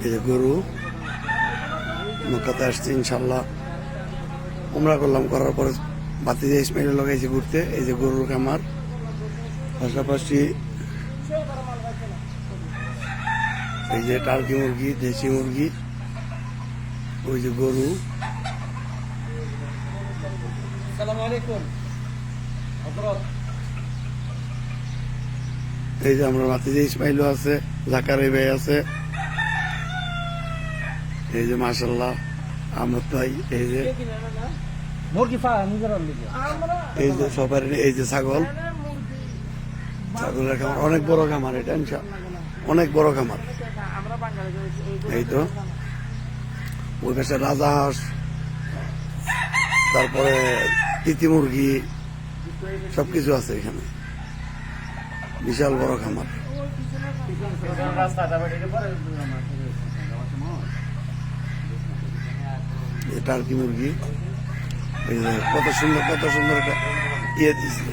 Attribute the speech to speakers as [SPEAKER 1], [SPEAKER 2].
[SPEAKER 1] এই যে গরু মক্কাতে আসছে ইনশাল্লাহ উমরা করলাম, করার পরে বাতিজা ইসমাইল লাগাইছে ঘুরতে। এই যে গরুর খামার, পাশাপাশি এই যে টার্কি মুরগি, দেশি মুরগি, ওই যে গরু। এই যে আমরা বাতিজা ইসমাইলও আছে, জাকারি ভাই আছে, এই যে মাশাল্লাহ আহমদ ভাই, এই যে এই যে সবার, এই যে ছাগল, ছাগলের খামার, অনেক বড় খামার এটা, অনেক বড় খামার। এই তো ওই পাশে রাজা হাঁস, তারপরে তিতি মুরগি, সবকিছু আছে এখানে, বিশাল বড় খামার। টার্কি মুরগি, এই যে কত সুন্দর একটা ইয়ে দিচ্ছে।